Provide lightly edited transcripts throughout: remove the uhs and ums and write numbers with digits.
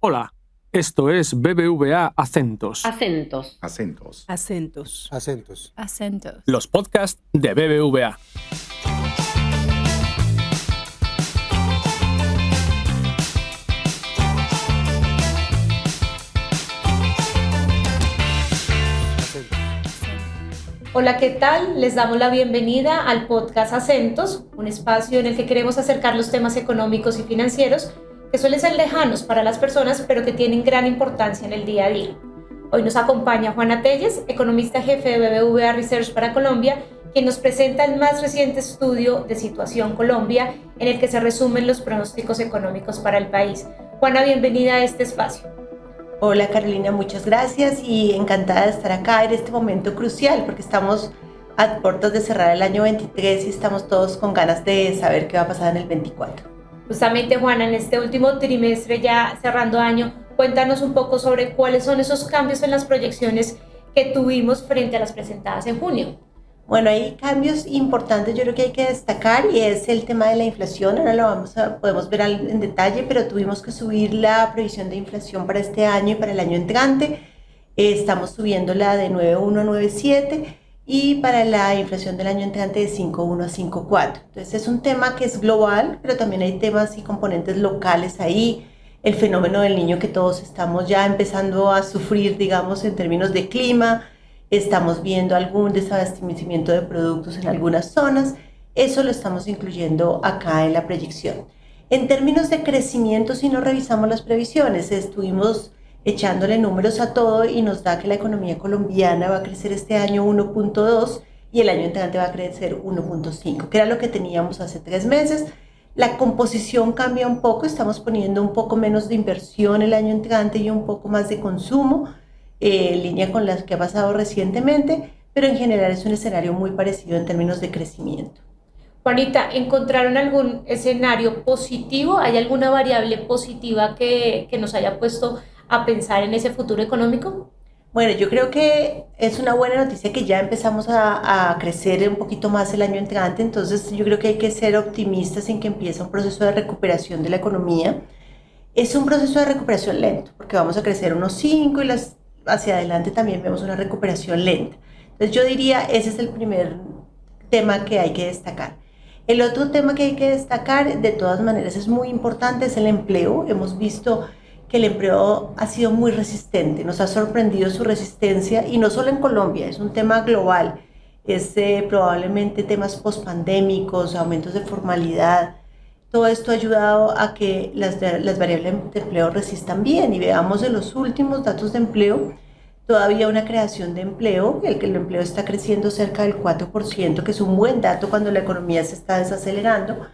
Hola, esto es BBVA Acentos. Acentos. Acentos. Acentos. Acentos. Acentos. Los podcasts de BBVA. Hola, ¿qué tal? Les damos la bienvenida al podcast Acentos, un espacio en el que queremos acercar los temas económicos y financieros que suelen ser lejanos para las personas, pero que tienen gran importancia en el día a día. Hoy nos acompaña Juana Telles, economista jefe de BBVA Research para Colombia, quien nos presenta el más reciente estudio de Situación Colombia, en el que se resumen los pronósticos económicos para el país. Juana, bienvenida a este espacio. Hola Carolina, muchas gracias y encantada de estar acá en este momento crucial porque estamos a puertas de cerrar el año 23 y estamos todos con ganas de saber qué va a pasar en el 24. Justamente, Juana, en este último trimestre, ya cerrando año, cuéntanos un poco sobre cuáles son esos cambios en las proyecciones que tuvimos frente a las presentadas en junio. Bueno, hay cambios importantes, yo creo que hay que destacar y es el tema de la inflación. Ahora lo podemos ver en detalle, pero tuvimos que subir la previsión de inflación para este año y para el año entrante. Estamos subiéndola de 9,1 a 9,7 y para la inflación del año entrante de 5,1 a 5,4. Entonces es un tema que es global, pero también hay temas y componentes locales ahí. El fenómeno del niño que todos estamos ya empezando a sufrir, digamos, en términos de clima. Estamos viendo algún desabastecimiento de productos en algunas zonas. Eso lo estamos incluyendo acá en la proyección. En términos de crecimiento, si no revisamos las previsiones, estuvimos echándole números a todo y nos da que la economía colombiana va a crecer este año 1,2 y el año entrante va a crecer 1,5, que era lo que teníamos hace 3 meses. La composición cambia un poco, estamos poniendo un poco menos de inversión el año entrante y un poco más de consumo, en línea con las que ha pasado recientemente, pero en general es un escenario muy parecido en términos de crecimiento. Juanita, ¿encontraron algún escenario positivo? ¿Hay alguna variable positiva que nos haya puesto a pensar en ese futuro económico? Bueno, yo creo que es una buena noticia que ya empezamos a crecer un poquito más el año entrante, entonces yo creo que hay que ser optimistas en que empieza un proceso de recuperación de la economía. Es un proceso de recuperación lento, porque vamos a crecer unos 5 y hacia adelante también vemos una recuperación lenta. Entonces yo diría, ese es el primer tema que hay que destacar. El otro tema que hay que destacar, de todas maneras es muy importante, es el empleo. Hemos visto que el empleo ha sido muy resistente, nos ha sorprendido su resistencia y no solo en Colombia, es un tema global, es probablemente temas pospandémicos, aumentos de formalidad. Todo esto ha ayudado a que las variables de empleo resistan bien y veamos en los últimos datos de empleo, todavía una creación de empleo, el empleo está creciendo cerca del 4%, que es un buen dato cuando la economía se está desacelerando,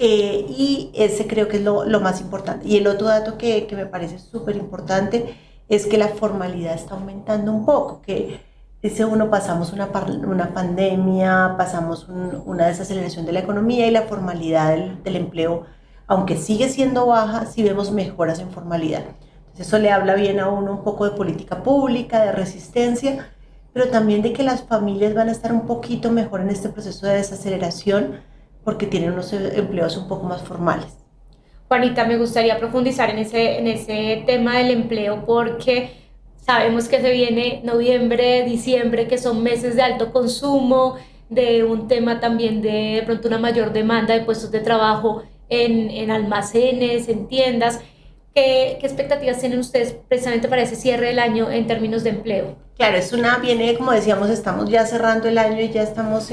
y ese creo que es lo más importante. Y el otro dato que me parece súper importante es que la formalidad está aumentando un poco, que dice uno, pasamos una pandemia, pasamos una desaceleración de la economía y la formalidad del empleo, aunque sigue siendo baja, sí vemos mejoras en formalidad. Entonces eso le habla bien a uno un poco de política pública, de resistencia, pero también de que las familias van a estar un poquito mejor en este proceso de desaceleración porque tienen unos empleos un poco más formales. Juanita, me gustaría profundizar en ese tema del empleo porque sabemos que se viene noviembre, diciembre, que son meses de alto consumo, de un tema también de pronto una mayor demanda de puestos de trabajo en almacenes, en tiendas. ¿Qué expectativas tienen ustedes precisamente para ese cierre del año en términos de empleo? Claro, viene, como decíamos, estamos ya cerrando el año y ya estamos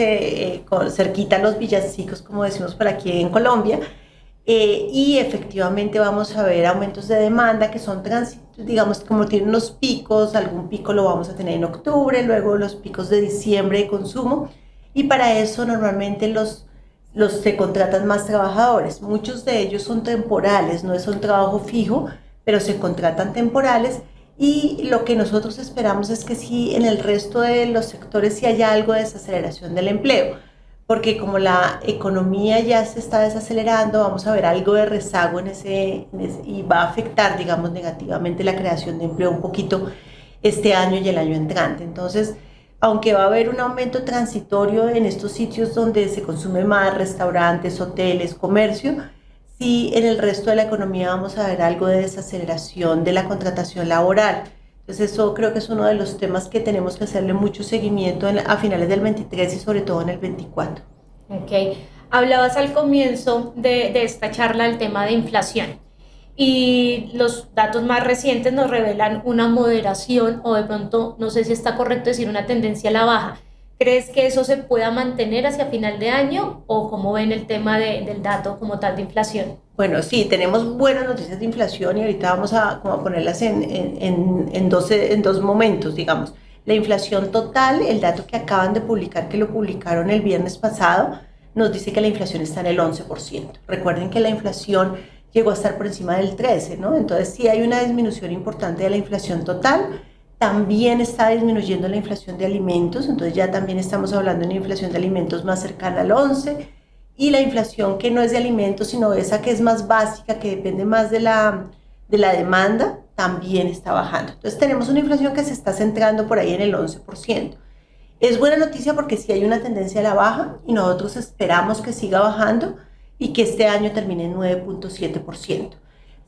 cerquita a los villancicos, como decimos por aquí en Colombia, y efectivamente vamos a ver aumentos de demanda que son digamos, como tienen unos picos, algún pico lo vamos a tener en octubre, luego los picos de diciembre de consumo, y para eso normalmente se contratan más trabajadores. Muchos de ellos son temporales, no es un trabajo fijo, pero se contratan temporales. Y lo que nosotros esperamos es que sí, en el resto de los sectores sí haya algo de desaceleración del empleo, porque como la economía ya se está desacelerando, vamos a ver algo de rezago y va a afectar, digamos, negativamente la creación de empleo un poquito este año y el año entrante. Entonces, aunque va a haber un aumento transitorio en estos sitios donde se consume más, restaurantes, hoteles, comercio, sí en el resto de la economía vamos a ver algo de desaceleración de la contratación laboral. Entonces eso creo que es uno de los temas que tenemos que hacerle mucho seguimiento a finales del 23 y sobre todo en el 24. Ok, hablabas al comienzo de esta charla del tema de inflación y los datos más recientes nos revelan una moderación o de pronto, no sé si está correcto decir una tendencia a la baja. ¿Crees que eso se pueda mantener hacia final de año o cómo ven el tema del dato como tal de inflación? Bueno, sí, tenemos buenas noticias de inflación y ahorita vamos a, como a ponerlas en dos momentos, digamos. La inflación total, el dato que acaban de publicar, que lo publicaron el viernes pasado, nos dice que la inflación está en el 11%. Recuerden que la inflación llegó a estar por encima del 13%, ¿no? Entonces sí hay una disminución importante de la inflación total. También está disminuyendo la inflación de alimentos, entonces ya también estamos hablando de una inflación de alimentos más cercana al 11%, y la inflación que no es de alimentos, sino esa que es más básica, que depende más de la demanda, también está bajando. Entonces tenemos una inflación que se está centrando por ahí en el 11%. Es buena noticia porque sí hay una tendencia a la baja y nosotros esperamos que siga bajando y que este año termine en 9.7%.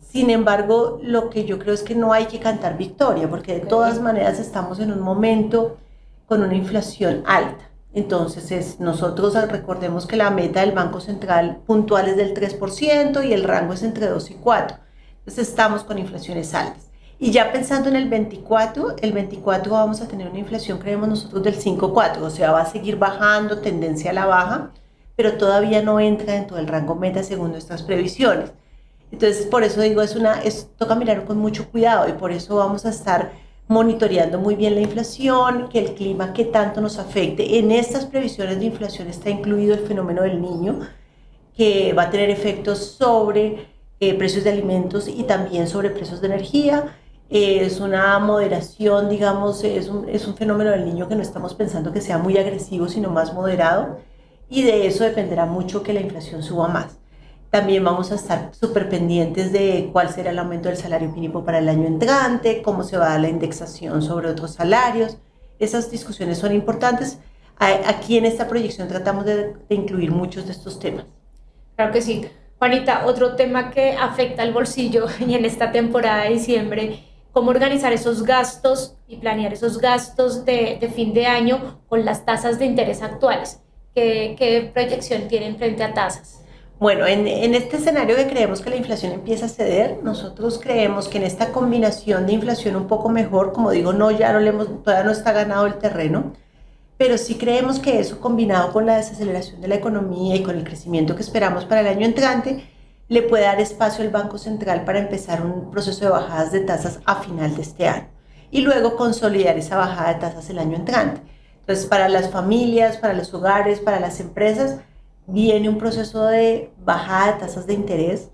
Sin embargo, lo que yo creo es que no hay que cantar victoria, porque de todas maneras estamos en un momento con una inflación alta. Entonces, nosotros recordemos que la meta del Banco Central puntual es del 3% y el rango es entre 2 y 4. Entonces, estamos con inflaciones altas. Y ya pensando en el 24 vamos a tener una inflación, creemos nosotros, del 5.4, o sea, va a seguir bajando, tendencia a la baja, pero todavía no entra dentro del rango meta según nuestras previsiones. Entonces, por eso digo, toca mirar con mucho cuidado y por eso vamos a estar monitoreando muy bien la inflación, que el clima que tanto nos afecte. En estas previsiones de inflación está incluido el fenómeno del Niño, que va a tener efectos sobre precios de alimentos y también sobre precios de energía. Es una moderación, digamos, es un fenómeno del Niño que no estamos pensando que sea muy agresivo, sino más moderado, y de eso dependerá mucho que la inflación suba más. También vamos a estar súper pendientes de cuál será el aumento del salario mínimo para el año entrante, cómo se va a dar la indexación sobre otros salarios. Esas discusiones son importantes. Aquí en esta proyección tratamos de incluir muchos de estos temas. Claro que sí. Juanita, otro tema que afecta al bolsillo y en esta temporada de diciembre, cómo organizar esos gastos y planear esos gastos de fin de año con las tasas de interés actuales. ¿Qué proyección tienen frente a tasas? Bueno, en este escenario que creemos que la inflación empieza a ceder, nosotros creemos que en esta combinación de inflación un poco mejor, como digo, todavía no está ganado el terreno, pero sí creemos que eso combinado con la desaceleración de la economía y con el crecimiento que esperamos para el año entrante, le puede dar espacio al Banco Central para empezar un proceso de bajadas de tasas a final de este año y luego consolidar esa bajada de tasas el año entrante. Entonces, para las familias, para los hogares, para las viene un proceso de bajada de tasas de interés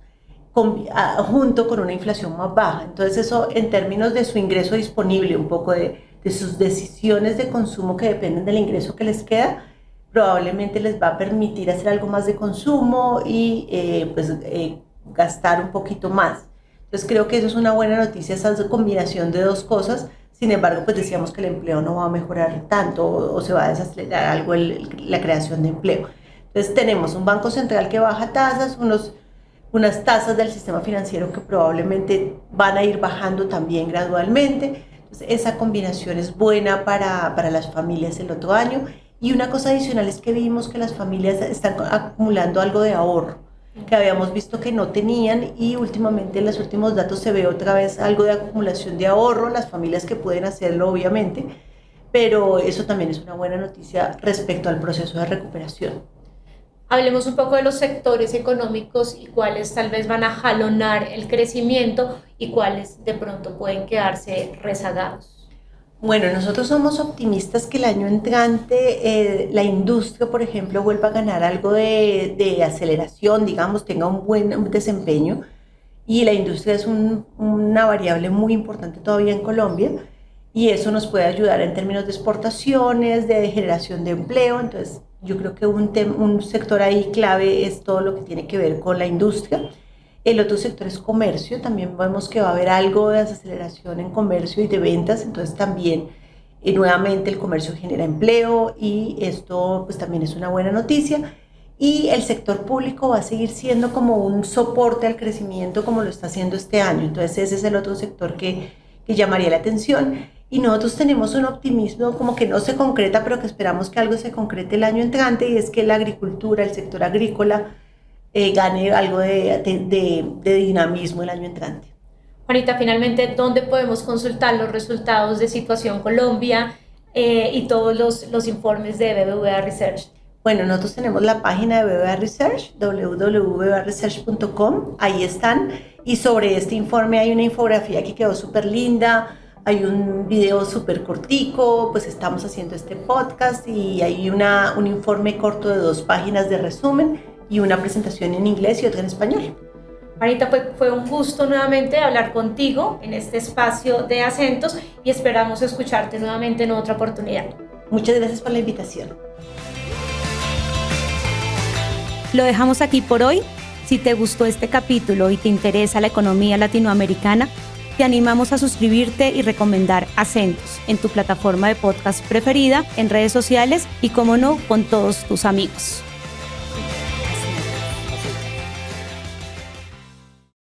junto con una inflación más baja. Entonces eso en términos de su ingreso disponible, un poco de sus decisiones de consumo que dependen del ingreso que les queda, probablemente les va a permitir hacer algo más de consumo y gastar un poquito más. Entonces creo que eso es una buena noticia, esa combinación de dos cosas. Sin embargo, pues decíamos que el empleo no va a mejorar tanto o se va a desacelerar algo la creación de empleo. Entonces tenemos un Banco Central que baja tasas, unas tasas del sistema financiero que probablemente van a ir bajando también gradualmente. Entonces esa combinación es buena para las familias el otro año. Y una cosa adicional es que vimos que las familias están acumulando algo de ahorro, que habíamos visto que no tenían y últimamente en los últimos datos se ve otra vez algo de acumulación de ahorro, las familias que pueden hacerlo obviamente, pero eso también es una buena noticia respecto al proceso de recuperación. Hablemos un poco de los sectores económicos y cuáles tal vez van a jalonar el crecimiento y cuáles de pronto pueden quedarse rezagados. Bueno, nosotros somos optimistas que el año entrante la industria, por ejemplo, vuelva a ganar algo de aceleración, digamos, tenga un buen desempeño. Y la industria es una variable muy importante todavía en Colombia y eso nos puede ayudar en términos de exportaciones, de generación de empleo. Entonces, yo creo que un sector ahí clave es todo lo que tiene que ver con la industria. El otro sector es comercio, también vemos que va a haber algo de desaceleración en comercio y de ventas, entonces también nuevamente el comercio genera empleo y esto pues también es una buena noticia. y el sector público va a seguir siendo como un soporte al crecimiento como lo está haciendo este año. Entonces ese es el otro sector que llamaría la atención. Y nosotros tenemos un optimismo como que no se concreta, pero que esperamos que algo se concrete el año entrante, y es que la agricultura, el sector agrícola, gane algo de dinamismo el año entrante. Juanita, finalmente, ¿dónde podemos consultar los resultados de Situación Colombia y todos los informes de BBVA Research? Bueno, nosotros tenemos la página de BBVA Research, www.bbvaresearch.com, ahí están, y sobre este informe hay una infografía que quedó súper linda, hay un video súper cortico, pues estamos haciendo este podcast, y hay un informe corto de 2 páginas de resumen y una presentación en inglés y otra en español. Juanita, fue un gusto nuevamente hablar contigo en este espacio de Acentos y esperamos escucharte nuevamente en otra oportunidad. Muchas gracias por la invitación. Lo dejamos aquí por hoy. Si te gustó este capítulo y te interesa la economía latinoamericana, te animamos a suscribirte y recomendar Acentos en tu plataforma de podcast preferida, en redes sociales y, como no, con todos tus amigos.